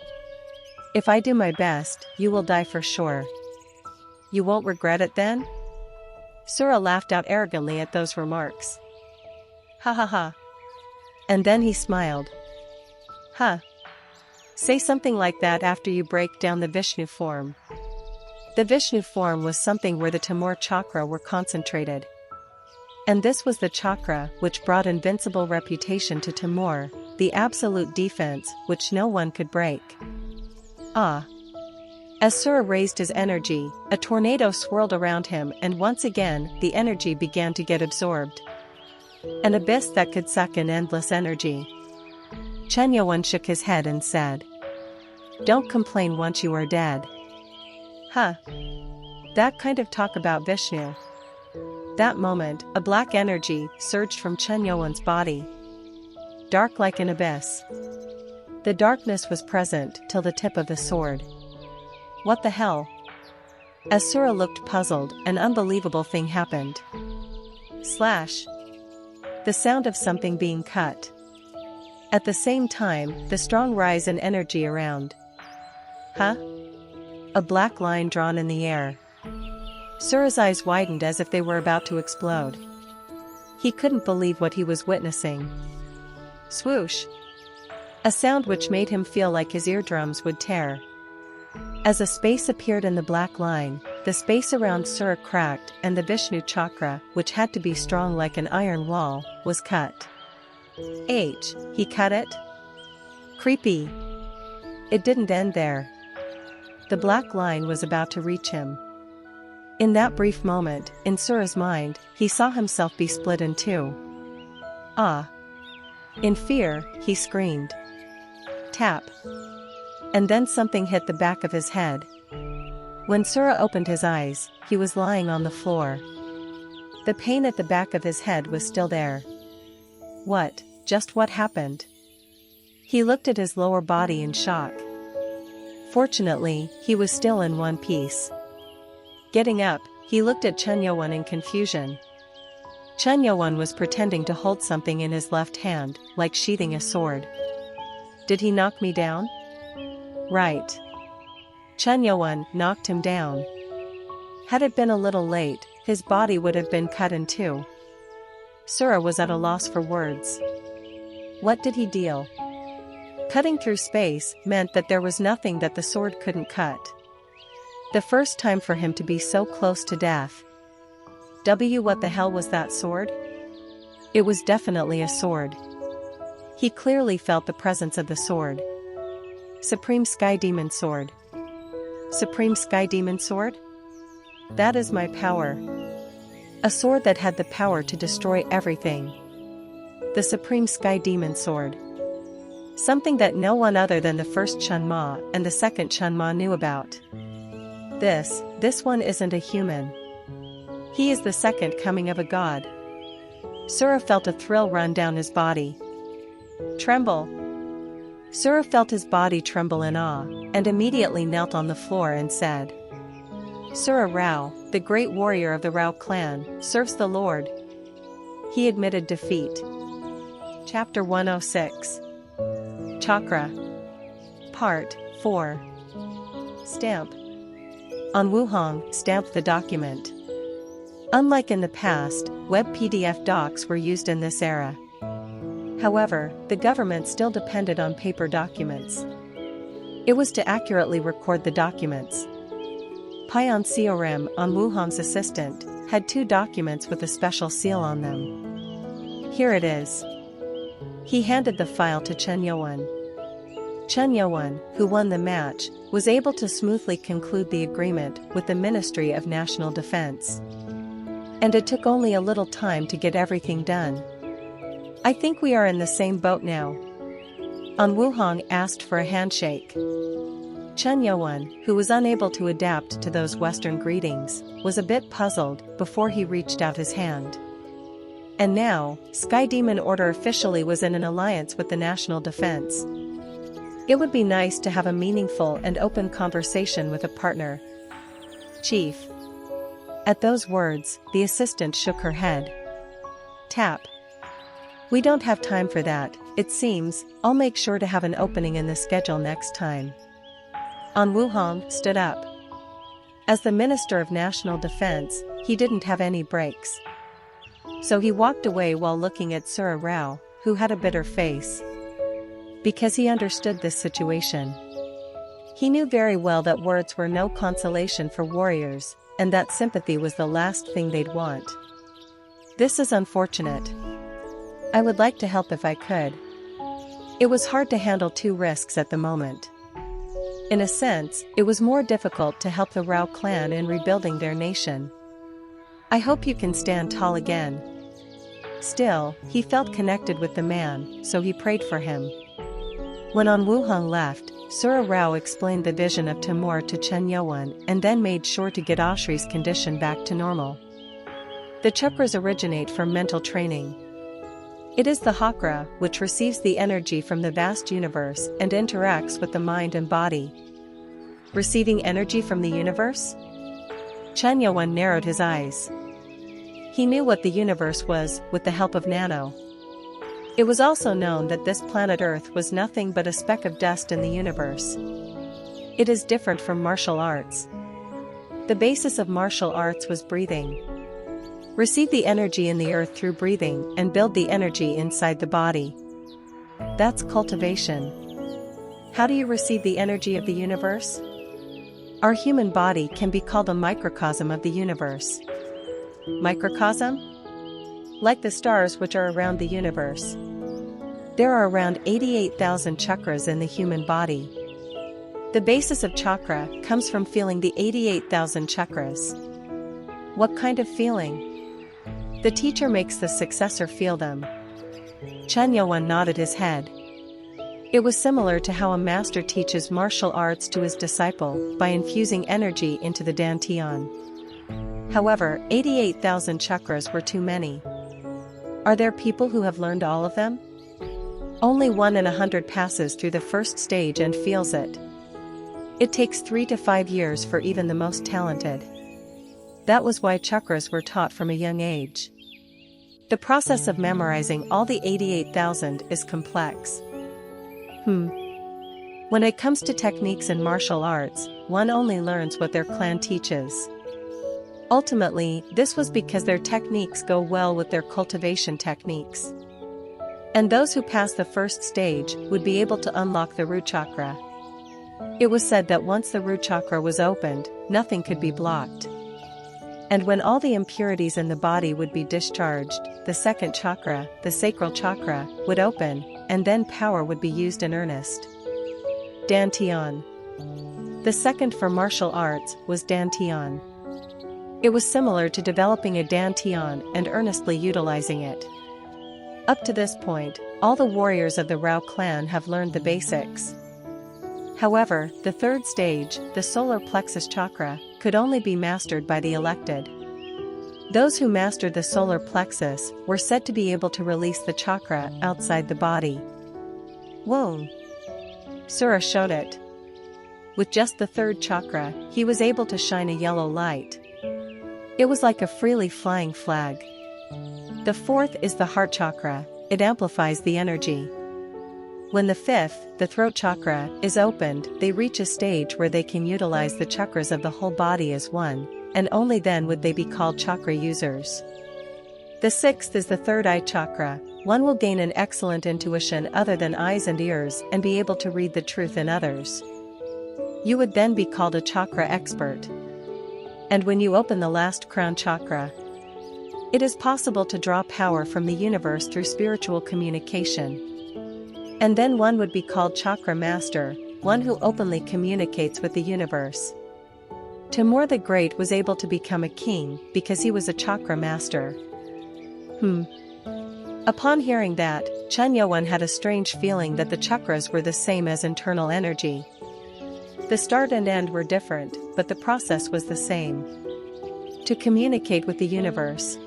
If I do my best, you will die for sure. You won't regret it then? Sura laughed out arrogantly at those remarks. Ha ha ha. And then he smiled. Huh. Say something like that after you break down the Vishnu form. The Vishnu form was something where the Timur chakra were concentrated. And this was the chakra which brought invincible reputation to Timur, the absolute defense which no one could break. Ah. As Sura raised his energy, a tornado swirled around him, and once again the energy began to get absorbed. An abyss that could suck in endless energy. Chen Yuan shook his head and said, Don't complain once you are dead. Huh. That kind of talk about Vishnu. That moment, a black energy surged from Chen Yuan's body. Dark like an abyss. The darkness was present till the tip of the sword. What the hell? As Sura looked puzzled, an unbelievable thing happened. Slash. The sound of something being cut. At the same time, the strong rise in energy around. Huh? A black line drawn in the air. Sura's eyes widened as if they were about to explode. He couldn't believe what he was witnessing. Swoosh. A sound which made him feel like his eardrums would tear. As a space appeared in the black line, the space around Sura cracked, and the Vishnu chakra, which had to be strong like an iron wall, was cut. He cut it? Creepy. It didn't end there. The black line was about to reach him. In that brief moment, in Sura's mind, he saw himself be split in two. Ah. In fear, he screamed. Tap. And then something hit the back of his head. When Sura opened his eyes, he was lying on the floor. The pain at the back of his head was still there. Just what happened? He looked at his lower body in shock. Fortunately, he was still in one piece. Getting up, he looked at Chen Yuan in confusion. Chen Yuan was pretending to hold something in his left hand, like sheathing a sword. Did he knock me down? Right. Chen Yuan knocked him down. Had it been a little late, his body would have been cut in two. Sura was at a loss for words. What did he deal? Cutting through space meant that there was nothing that the sword couldn't cut. The first time for him to be so close to death. What the hell was that sword? It was definitely a sword. He clearly felt the presence of the sword. Supreme Sky Demon Sword. Supreme Sky Demon Sword? That is my power. A sword that had the power to destroy everything. The Supreme Sky Demon Sword. Something that no one other than the first Chun Ma and the second Chun Ma knew about. This one isn't a human. He is the second coming of a god. Sura felt a thrill run down his body. Tremble. Sura felt his body tremble in awe, and immediately knelt on the floor and said, Sura Rao, the great warrior of the Ral Clan, serves the Lord. He admitted defeat. Chapter 106. Chakra. Part 4. Stamp. An Wuhong stamped the document. Unlike in the past, web PDF docs were used in this era. However, the government still depended on paper documents. It was to accurately record the documents. Pion Seorem, An Wuhong's assistant, had 2 documents with a special seal on them. Here it is. He handed the file to Chen Yuan. Chen Yuan, who won the match, was able to smoothly conclude the agreement with the Ministry of National Defense. And it took only a little time to get everything done. I think we are in the same boat now. An Wuhong asked for a handshake. Chen Yuan, who was unable to adapt to those Western greetings, was a bit puzzled before he reached out his hand. And now, Sky Demon Order officially was in an alliance with the National Defense. It would be nice to have a meaningful and open conversation with a partner. Chief. At those words, the assistant shook her head. Tap. We don't have time for that, it seems. I'll make sure to have an opening in the schedule next time. An Wuhong stood up. As the Minister of National Defense, he didn't have any breaks. So he walked away while looking at Sura Rao, who had a bitter face. Because he understood this situation. He knew very well that words were no consolation for warriors, and that sympathy was the last thing they'd want. This is unfortunate. I would like to help if I could. It was hard to handle two risks at the moment. In a sense, it was more difficult to help the Ral Clan in rebuilding their nation. I hope you can stand tall again. Still, he felt connected with the man, so he prayed for him. When An Wuhong left, Sura Rao explained the vision of Timur to Chen Yuan and then made sure to get Ashri's condition back to normal. The chakras originate from mental training. It is the chakra which receives the energy from the vast universe and interacts with the mind and body. Receiving energy from the universe? Chen Yuan narrowed his eyes. He knew what the universe was with the help of Nano. It was also known that this planet Earth was nothing but a speck of dust in the universe. It is different from martial arts. The basis of martial arts was breathing. Receive the energy in the earth through breathing and build the energy inside the body. That's cultivation. How do you receive the energy of the universe? Our human body can be called a microcosm of the universe. Microcosm? Like the stars which are around the universe. There are around 88,000 chakras in the human body. The basis of chakra comes from feeling the 88,000 chakras. What kind of feeling? The teacher makes the successor feel them. Chen Yuan nodded his head. It was similar to how a master teaches martial arts to his disciple by infusing energy into the dantian. However, 88,000 chakras were too many. Are there people who have learned all of them? Only 1 in 100 passes through the first stage and feels it. It takes 3 to 5 years for even the most talented. That was why chakras were taught from a young age. The process of memorizing all the 88,000 is complex. When it comes to techniques in martial arts, one only learns what their clan teaches. Ultimately, this was because their techniques go well with their cultivation techniques. And those who pass the first stage would be able to unlock the root chakra. It was said that once the root chakra was opened, nothing could be blocked. And when all the impurities in the body would be discharged, the second chakra, the sacral chakra, would open, and then power would be used in earnest. Dantian. The second for martial arts was Dantian. It was similar to developing a dantian and earnestly utilizing it. Up to this point, all the warriors of the Ral clan have learned the basics. However, the third stage, the solar plexus chakra, could only be mastered by the elected. Those who mastered the solar plexus were said to be able to release the chakra outside the body. Whoa! Sura showed it. With just the third chakra, he was able to shine a yellow light. It was like a freely flying flag. The fourth is the heart chakra, it amplifies the energy. When the fifth, the throat chakra, is opened, they reach a stage where they can utilize the chakras of the whole body as one, and only then would they be called chakra users. The sixth is the third eye chakra. One will gain an excellent intuition other than eyes and ears and be able to read the truth in others. You would then be called a chakra expert. And when you open the last crown chakra, it is possible to draw power from the universe through spiritual communication. And then one would be called chakra master, one who openly communicates with the universe. Timur the Great was able to become a king because he was a chakra master. Upon hearing that, Chen Yuan had a strange feeling that the chakras were the same as internal energy. The start and end were different, but the process was the same. To communicate with the universe.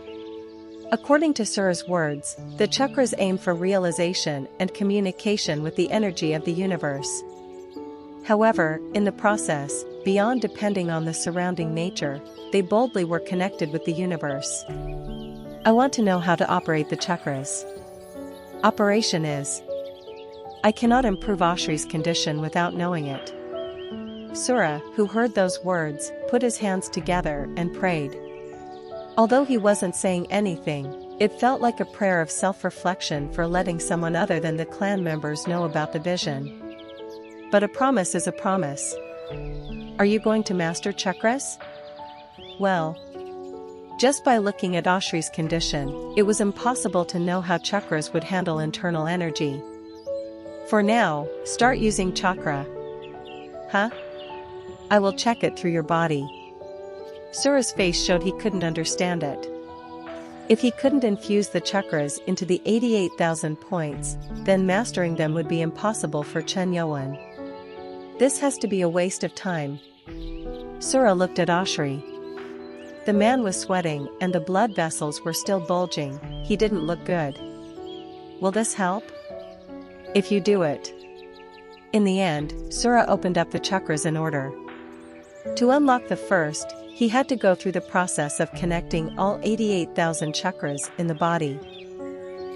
According to Sura's words, the chakras aim for realization and communication with the energy of the universe. However, in the process, beyond depending on the surrounding nature, they boldly were connected with the universe. I want to know how to operate the chakras. Operation is. I cannot improve Ashri's condition without knowing it. Sura, who heard those words, put his hands together and prayed. Although he wasn't saying anything, it felt like a prayer of self-reflection for letting someone other than the clan members know about the vision. But a promise is a promise. Are you going to master chakras? Well, just by looking at Ashri's condition, it was impossible to know how chakras would handle internal energy. For now, start using chakra. Huh? I will check it through your body. Sura's face showed he couldn't understand it. If he couldn't infuse the chakras into the 88,000 points, then mastering them would be impossible for Chen Yuan. This has to be a waste of time. Sura looked at Ashri. The man was sweating and the blood vessels were still bulging. He didn't look good. Will this help? If you do it. In the end, Sura opened up the chakras in order. To unlock the first, he had to go through the process of connecting all 88,000 chakras in the body.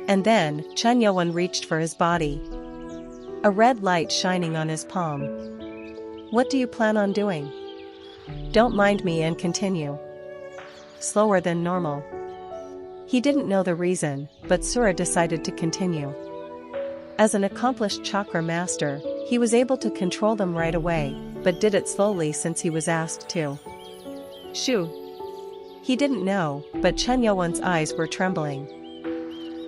And then, Chen Yuan reached for his body. A red light shining on his palm. What do you plan on doing? Don't mind me and continue. Slower than normal. He didn't know the reason, but Sura decided to continue. As an accomplished chakra master, he was able to control them right away, but did it slowly since he was asked to. Shoo! He didn't know, but Chen Yuan's eyes were trembling.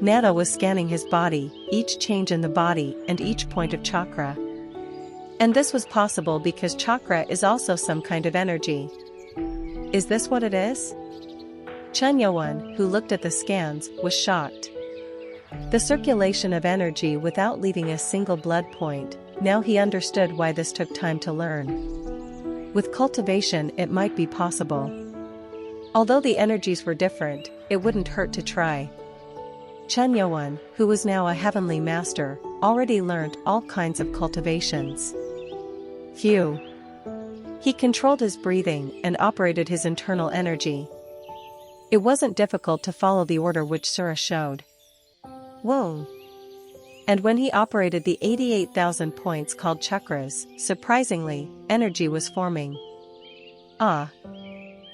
Nana was scanning his body, each change in the body and each point of chakra. And this was possible because chakra is also some kind of energy. Is this what it is? Chen Yuan, who looked at the scans, was shocked. The circulation of energy without leaving a single blood point. Now he understood why this took time to learn. With cultivation it might be possible. Although the energies were different, it wouldn't hurt to try. Chen Yuan, who was now a heavenly master, already learned all kinds of cultivations. Phew! He controlled his breathing and operated his internal energy. It wasn't difficult to follow the order which Sura showed. Whoa! And when he operated the 88,000 points called chakras, surprisingly, energy was forming. Ah!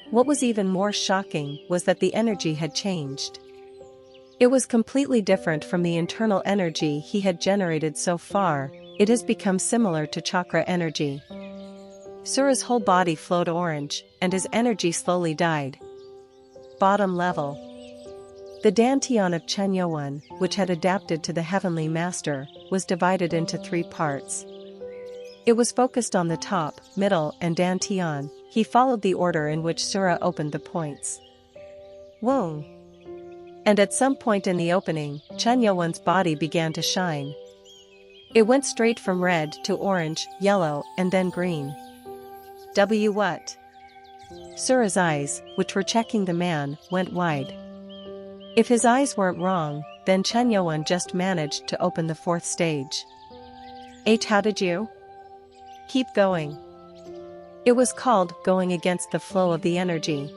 What was even more shocking was that the energy had changed. It was completely different from the internal energy he had generated so far. It has become similar to chakra energy. Sura's whole body flowed orange, and his energy slowly died. Bottom level. The dantian of Chen Yuan, which had adapted to the heavenly master, was divided into 3 parts. It was focused on the top, middle and dantian. He followed the order in which Sura opened the points. Whoa! And at some point in the opening, Chen Yuan's body began to shine. It went straight from red to orange, yellow, and then green. What? Sura's eyes, which were checking the man, went wide. If his eyes weren't wrong, then Chen Yuan just managed to open the 4th stage. How did you? Keep going. It was called going against the flow of the energy.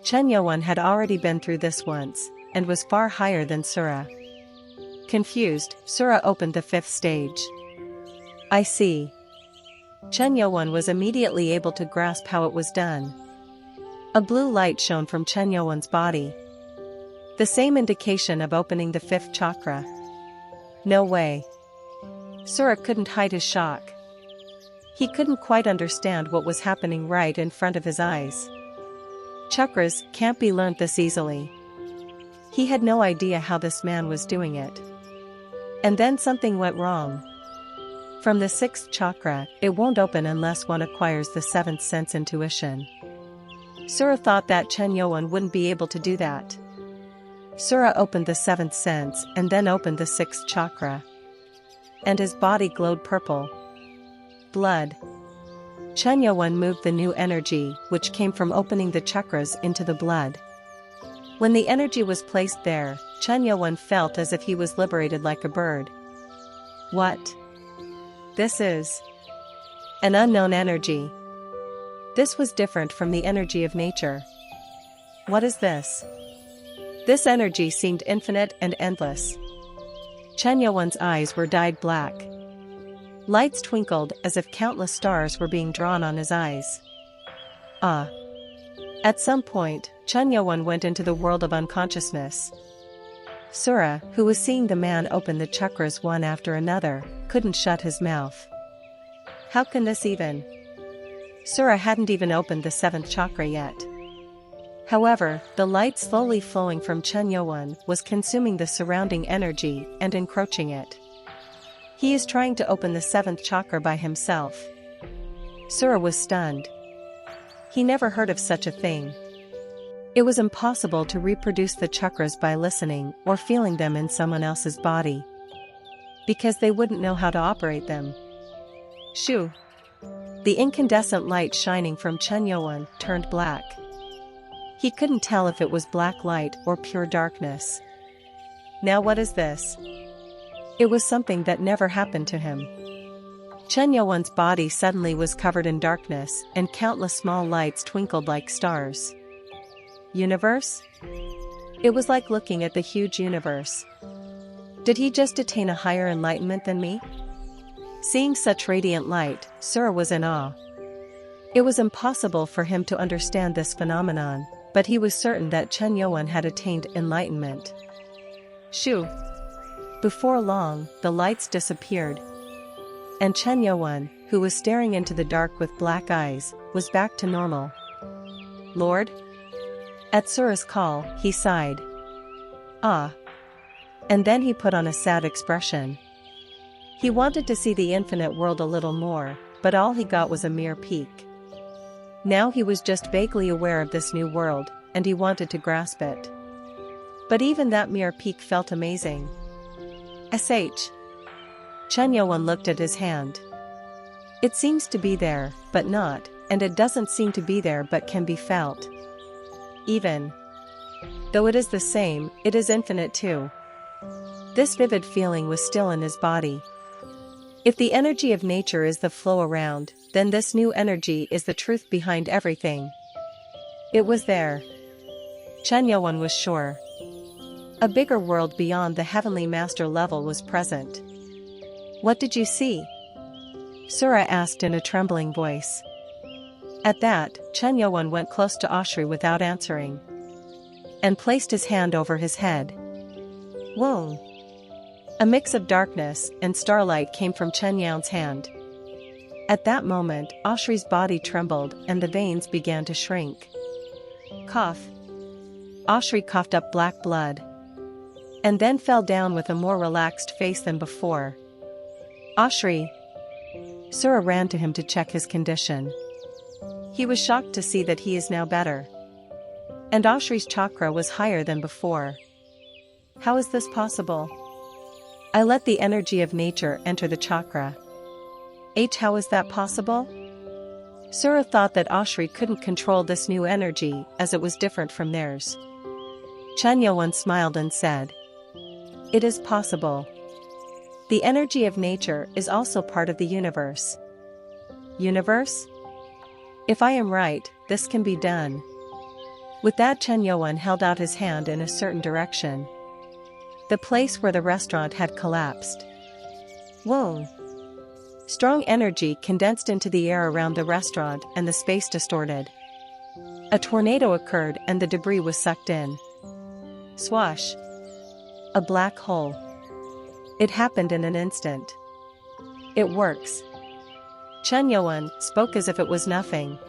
Chen Yuan had already been through this once, and was far higher than Sura. Confused, Sura opened the 5th stage. I see. Chen Yuan was immediately able to grasp how it was done. A blue light shone from Chen Yuan's body. The same indication of opening the 5th chakra. No way. Sura couldn't hide his shock. He couldn't quite understand what was happening right in front of his eyes. Chakras can't be learnt this easily. He had no idea how this man was doing it. And then something went wrong. From the 6th chakra, it won't open unless one acquires the 7th sense intuition. Sura thought that Chen Yuan wouldn't be able to do that. Sura opened the 7th sense and then opened the 6th chakra. And his body glowed purple. Blood. Chen Yuan moved the new energy, which came from opening the chakras, into the blood. When the energy was placed there, Chen Yuan felt as if he was liberated like a bird. What? This is an unknown energy. This was different from the energy of nature. What is this? This energy seemed infinite and endless. Chen Yuan's eyes were dyed black. Lights twinkled as if countless stars were being drawn on his eyes. Ah. At some point, Chen Yuan went into the world of unconsciousness. Sura, who was seeing the man open the chakras one after another, couldn't shut his mouth. How can this even? Sura hadn't even opened the 7th chakra yet. However, the light slowly flowing from Chen Yuan was consuming the surrounding energy and encroaching it. He is trying to open the 7th chakra by himself. Sura was stunned. He never heard of such a thing. It was impossible to reproduce the chakras by listening or feeling them in someone else's body, because they wouldn't know how to operate them. Shoo! The incandescent light shining from Chen Yuan turned black. He couldn't tell if it was black light or pure darkness. Now what is this? It was something that never happened to him. Chen Yuan's body suddenly was covered in darkness, and countless small lights twinkled like stars. Universe? It was like looking at the huge universe. Did he just attain a higher enlightenment than me? Seeing such radiant light, Sura was in awe. It was impossible for him to understand this phenomenon, but he was certain that Chen Yuan had attained enlightenment. Shoo! Before long, the lights disappeared, and Chen Yuan, who was staring into the dark with black eyes, was back to normal. Lord? At Sura's call, he sighed. Ah. And then he put on a sad expression. He wanted to see the infinite world a little more, but all he got was a mere peek. Now he was just vaguely aware of this new world, and he wanted to grasp it. But even that mere peek felt amazing. Sh. Chen Yuan looked at his hand. It seems to be there, but not, and it doesn't seem to be there but can be felt. Even though it is the same, it is infinite too. This vivid feeling was still in his body. If the energy of nature is the flow around, then this new energy is the truth behind everything. It was there. Chen Yuan was sure. A bigger world beyond the heavenly master level was present. What did you see? Sura asked in a trembling voice. At that, Chen Yuan went close to Oshri without answering, and placed his hand over his head. Whoa! A mix of darkness and starlight came from Chen Yuan's hand. At that moment, Oshri's body trembled and the veins began to shrink. Cough. Oshri coughed up black blood, and then fell down with a more relaxed face than before. Oshri! Sura ran to him to check his condition. He was shocked to see that he is now better. And Oshri's chakra was higher than before. How is this possible? I let the energy of nature enter the chakra. How is that possible? Sura thought that Oshri couldn't control this new energy as it was different from theirs. Chen Yuan smiled and said, It is possible. The energy of nature is also part of the universe. Universe? If I am right, this can be done. With that, Chen Yuan held out his hand in a certain direction. The place where the restaurant had collapsed. Whoa! Strong energy condensed into the air around the restaurant and the space distorted. A tornado occurred and the debris was sucked in. Swash! A black hole. It happened in an instant. It works. Chen Yuan spoke as if it was nothing.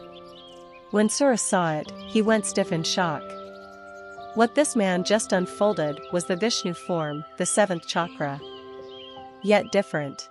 When Sura saw it, he went stiff in shock. What this man just unfolded was the Vishnu form, the 7th chakra. Yet different.